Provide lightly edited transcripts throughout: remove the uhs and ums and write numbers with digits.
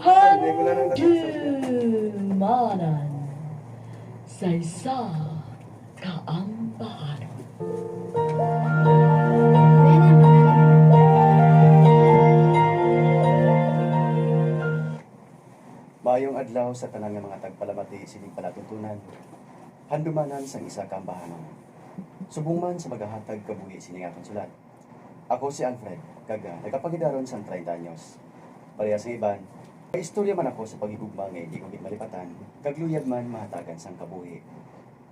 Handumanan sa isa kaambahan. Maayong adlaw sa tanang nga mga tagpalamati sining palatuntunan. Handumanan sa isa ka ambahanon. Subong man sa magahatag kabuhi sining akong sulat. Ako si Alfred, kaga nagapagidaron sa 30 anyos. Pareha sa iban, may istorya man ako sa pagigugma nga hindi ko malipatan, kagluyag man mahatagan sang kabuhi.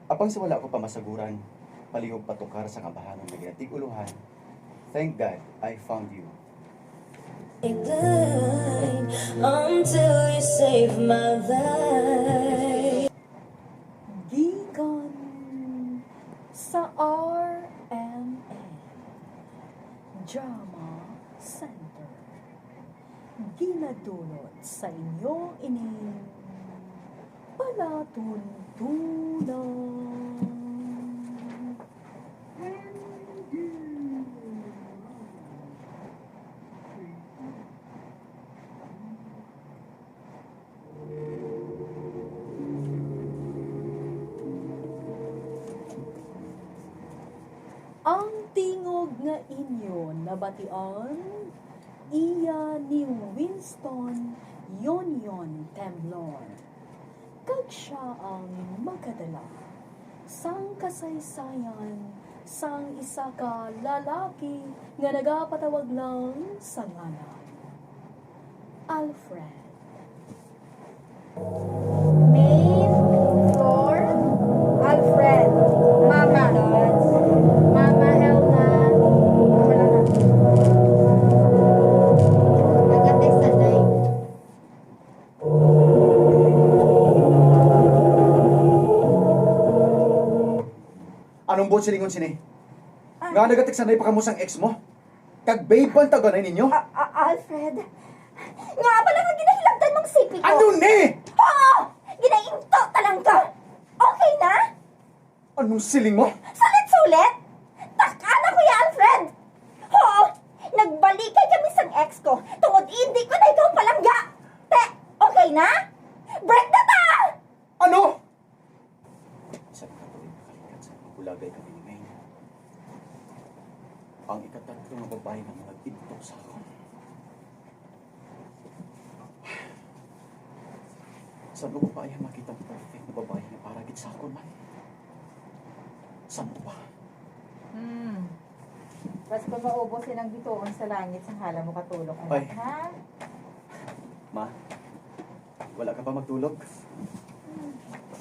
Apang sa wala ko pamasaguran, palihog patukar sa ambahanon nga ginatig uluhan. Thank God I found you. Until you save my life. Gikan sa RMA Drama Center. Ginadulot sa inyo ining palatuntunan. Ang tingog nga inyo nabatian, iya ni Winston Yonyon Temblor. Kag siya ang makadala sang kasaysayan sang isa ka lalaki nga nagapatawag lang sa ngalan. Alfred. Main floor, Alfred. Mama. Mama Helga. Wala na. Nagates sa day. Anong buot silingon sini? Nga nagatik sanay pa kamusang ex mo? Kag babe ba ang taganay ninyo? Alfred. Nga pala nga ginahilabtan mong sipi ko. Ano ni? Oo! Ginainto talang ka. Okay na? Anong siling mo? Sulit-sulit? Takana ko ya, Alfred! Oo! Nagbalikay kami sa ex ko tungod hindi ko na ikaw palangga! Te, okay na? Break na ta! Ano? Sabi ka tuloy nakalikat sa pagulagay kami ni May. Ang ikatatlo na babae na mga tintok sa ako. Saan mo ba yan makita ang perfect na babae na paragit sa ako man? Saan mo ba? Bas ko maubusin ang bituon sa langit sa hala mo katulog, Ay. ha? Ma, wala ka pa magtulog?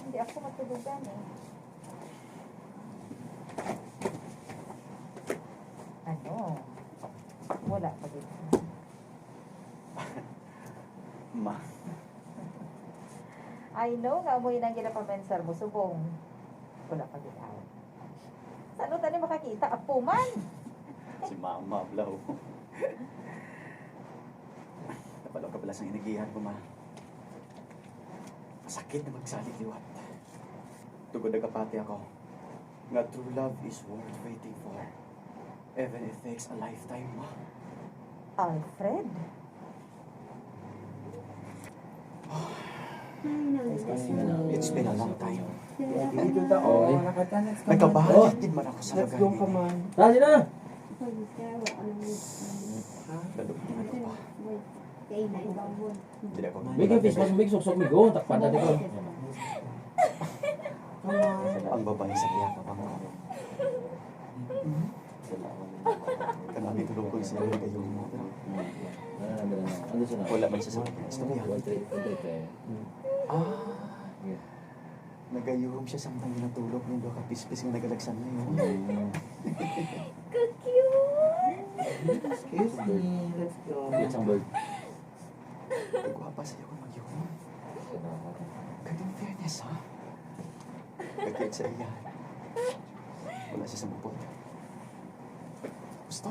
Hindi ako matulugan eh. Ano? Wala pa dito. Ma, I know nga mo yun ang ginapamensar mo, subong. Wala pa dito. Saan tayo makakita? Apo man! si Mama, blaw. Napalaw ka pala sa hinigihan ko, Ma. Masakit na magsalit liwat. Tugod na kapati ako. Nga true love is worth waiting for. Even if it takes a lifetime, Ma. Alfred? It's been a long time. Dito ta, oh, nakatanas ka man. Nagkabahan din man ako sa Let's lugar go ni. ka man. Dali na! Lalugin ako pa. Hindi ako Bigyan fish, mas big suksok mi go. Takpan na dito. ang babae sa kaya ka pang ako. Kanami tulog ko isa yung kayo mo. Ano siya na? Wala man siya sa istorya. Nagayuhom siya sa mga natulog ng doka pispis ng nagalagsan na yun. Excuse me, let's go. It's ang bird. Nagwapa sa'yo kung magyuhom. Kading fairness, ha? Kagkit sa iya. Wala siya sa mupot. Gusto.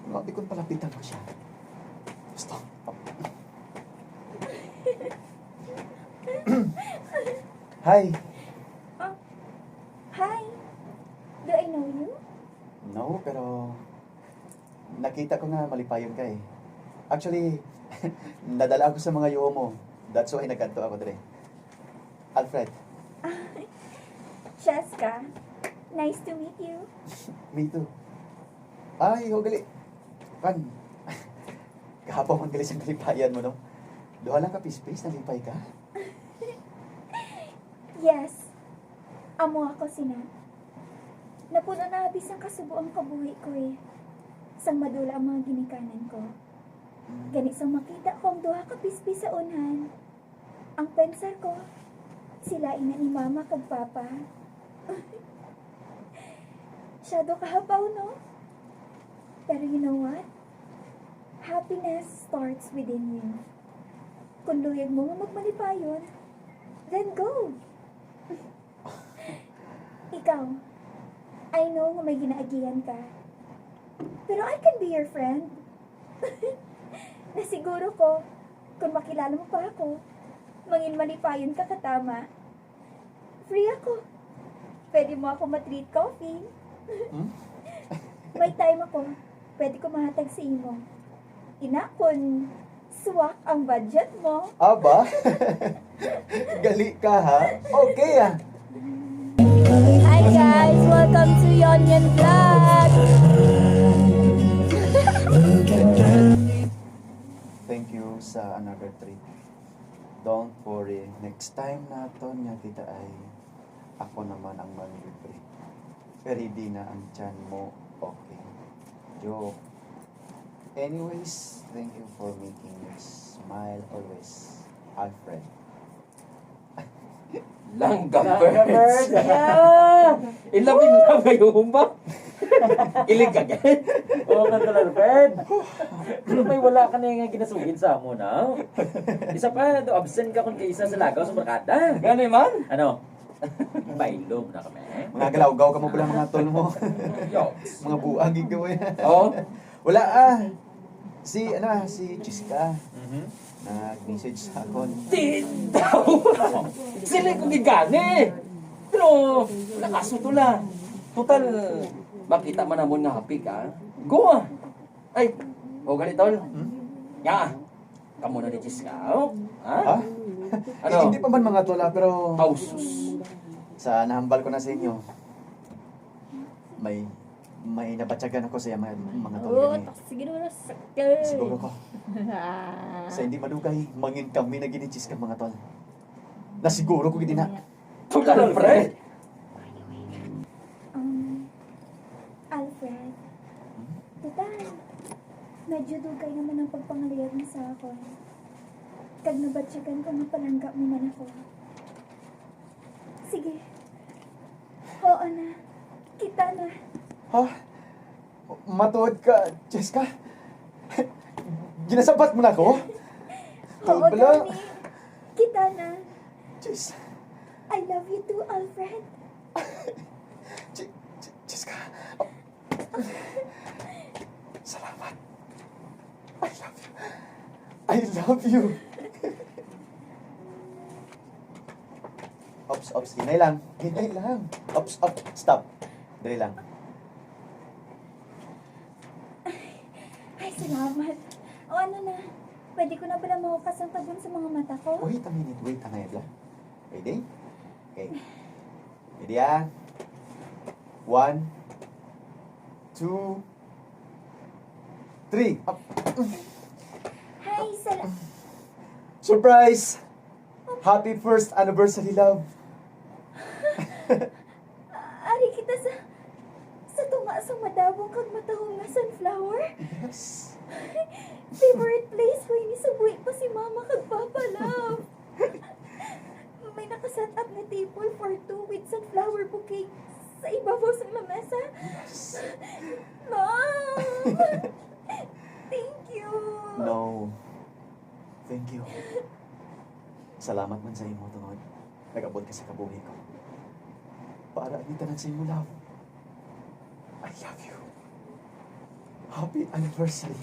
Grabe kung palapitan ko siya. Gusto. Hi. Hi! Do I know you? No, pero nakita ko nga malipayon ka eh. Actually, Nadala ako sa mga yuho mo. That's why nagkanto ako dire. Alfred, Cheska, nice to meet you. me too. Ay, gali. Kan, kahapon ang galis ang kalipayan mo, no? Duha lang ka pispis, nalipay ka. Yes, amo ako sina. Napuno na abis ang kasubuang kabuhi ko eh. Sang madula ang mga ginikanan ko. Ganit sang makita ko ang duha ka pispis sa unhan. Ang pensar ko, sila ina ni mama kag papa. Shadow kahabaw, no? Pero you know what? Happiness starts within you. Kung luyag mo nga magmalipayon, then go. Ikaw, I know nga may ginaagihan ka. Pero I can be your friend. Nasiguro ko, kung makilala mo pa ako, mangin malipayon ka katama. Free ako. Pwede mo ako matreat coffee. May time ako. Pwede ko mahatag sa imo. Ina, kung swak ang budget mo. Aba? Gali ka, ha? Okay, ah. Hi guys! Welcome to Yonyan Vlog! Thank you sa another treat. Don't worry. Next time na to niya kita ay ako naman ang manlibre. Pero hindi na ang tiyan mo. Okay. Joke. Anyways, thank you for making me smile always. Alfred. Langgam birds. Ilapin na kayo ba? Ilig ka gan? Oo ka talaga, Fred. Pero may wala ka na yung ginasugin sa amo na. Isa pa, absent ka kung kaisa sa lagaw sa barkada. Gano'y man? Ano? Bailog na kami. Mga galawgaw ka mo pala mga tol mo. Yoks. Mga buang gigawin. Oo? Wala Si Chiska. Nag-message sa akin. Tindaw! Sila kong gigani! Pero, nakasutula. Total, makita man namon nga happy ka. Go ah! Ay, o ganito. Ya, kamu na ni Chiska. Oh? Ha? Ha? Ano? Hindi pa man mga tola, pero Pausus. sa nahambal ko na sa inyo, may nabatyagan ako sa mga tol. Oh, ganyan. siguro na sakal. Siguro ko. Sa hindi madugay, mangin kami na ginichis ka mga tol. Nasiguro ko gini na. Total, Fred! Alfred, total, medyo dugay naman ang pagpangaliyag mo sa akin. Kag nabatsyagan ko nga palangga mo man ako. Sige. Oo na. Kita na. Ha? Matuod ka, Cheska? Ginasapat mo na ako? Oo, Tuod bala. Gani. Kita na. Ches, I love you too, Alfred. Cheska. Salamat. I love you. I love you. Ops, hinay lang. Hinay lang. Ops, stop. Dali lang. Ay, salamat. O ano na, pwede ko na pala mahukas ang tabon sa mga mata ko? Wait a minute, Anayabla. Ready? Okay. Ready ah? 1, 2, 3. Up. Hi, Surprise! Happy first anniversary, love. Ari kita sa tunga sa madabong kag matahong nga sunflower. Yes. Favorite place ko ini sa buhi pa si mama kag papa, love. May nakaset up na table for two with sunflower bouquet sa ibabaw sa lamesa. Yes. Mom! Thank you. No. Thank you. Salamat man sa imo tungod. Nag-abot ka sa kabuhi ko. Para ang tanan sa imo, love. I love you. Happy anniversary.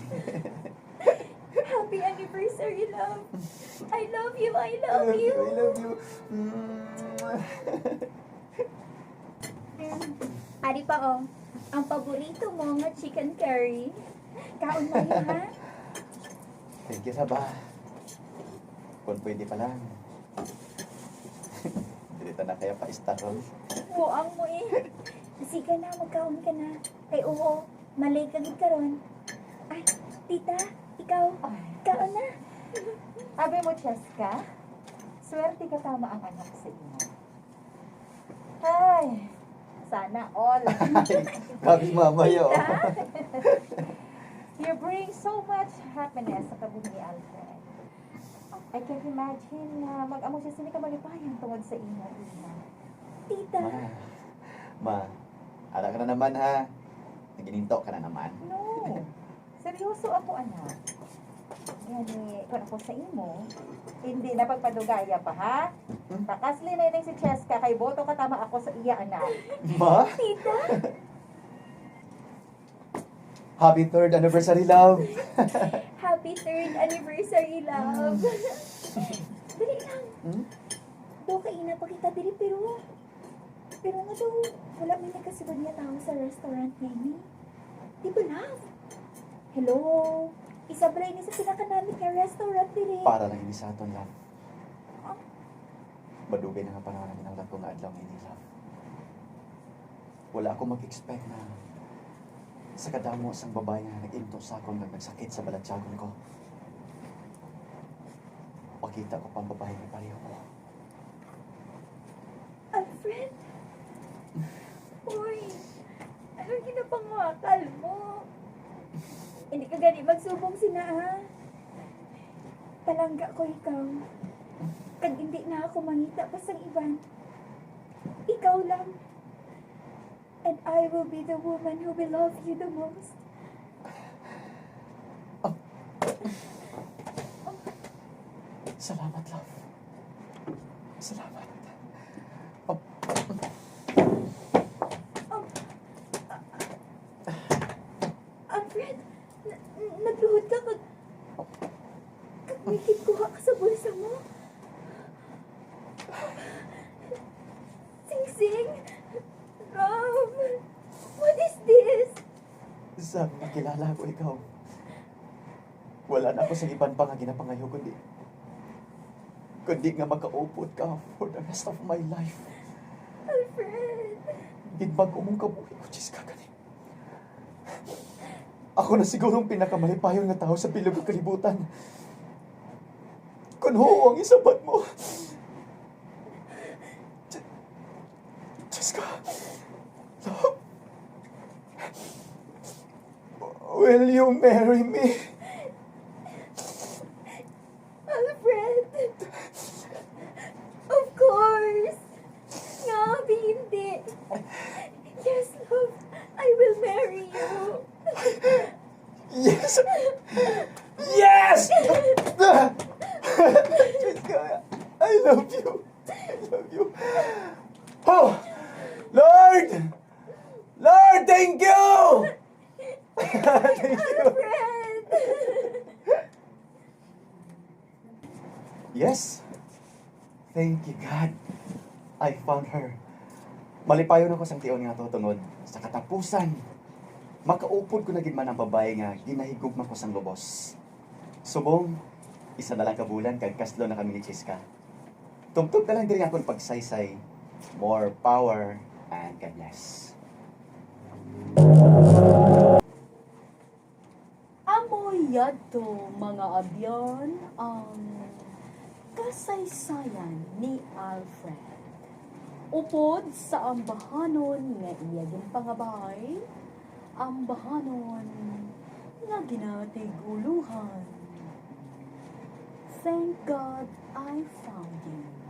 Happy anniversary, love. I love you. I love you. I love you. Ari pa oh. Ang paborito mo nga chicken curry. Kaon mo yun, ha? Thank you na ba? Kung pwede pa lang. Dito na kaya pa-start. Buang mo eh. Sige na, magkaon ka na. Kay oo, malay ka gid karon. Ay, tita, ikaw, kaon na. Abi mo, Cheska, swerte ka tama ang anak sa imo. Ay, sana all. Grabe mamaya. You bring so much happiness sa kabuhi ni Alfred. I can't imagine na mag-amo siya sini ka malipayang tungod sa imo, ina. Tita, Ma, ala ka na naman ha. Nagininto ka na naman. No, seryoso ako, anak. Yani, kung ako sa imo, hindi na pagpadugaya pa, ha? Pakasli na yun si Cheska, kay boto ka tama ako sa iya, anak. Ma? tita, Happy 3rd anniversary, love. happy 3rd anniversary, love. Dali lang. Hmm? Do ka ina pa kita diri pero nga daw, wala may nagkasibad niya tao sa restaurant ngayon. Di ba, love? Hello? Isabray ni sa pinakanamit nga restaurant diri. Para lang hindi sa aton, love. Madugay na nga panahon namin ang lahat nga adlaw ngayon, love. Wala akong mag-expect na sa kadamo sang babae nga nag-into sa akong nagsakit sa balatsagon ko. Pakita ko pang babae na pareho ko. Alfred? Uy, ano ginapangwakal mo? Hindi ka gani magsubong sina, ha? Palangga ko ikaw. Kag hindi na ako mangita pa sa iban. Ikaw lang. And I will be the woman who will love you the most. Salamat, love. Salamat. Alfred, nagluhod ka kag wikit kuha ka sa bulsa mo. Sing-sing! Ram! What is this? Sa makilala ko ikaw, wala na ako sa iban pa nga ginapangayo kundi nga makaupod ka for the rest of my life. Alfred! Ginbag ko mong kabuhi ko, Diyos ka gani. Ako na siguro ang pinakamalipayon na tao sa bilog ng kalibutan. Kung oo ang isabat mo. Diyos ka. Love. Will you marry me? Alfred! Of course! Ngabi, hindi. Yes, love. I will marry you. Yes! Yes! Jessica, I love you. I love you. Oh! Lord! Lord, thank you! Thank you. Alfred! Yes. Thank you, God. I found her. Malipayon ako sang tiyon nga to tungod sa katapusan. Makaupod ko na gid man ang babae nga ginahigugma ko sang lubos. Subong, isa na lang ka bulan kag kaslo na kami ni Cheska. Tumtub na lang diri akong pagsaysay. More power and God bless. Amoy yadto mga abyan ang kasaysayan ni Alfred. Upod sa ambahanon nga iya ginpangabay, ambahanon nga ginatiguluhan. Thank God I found you.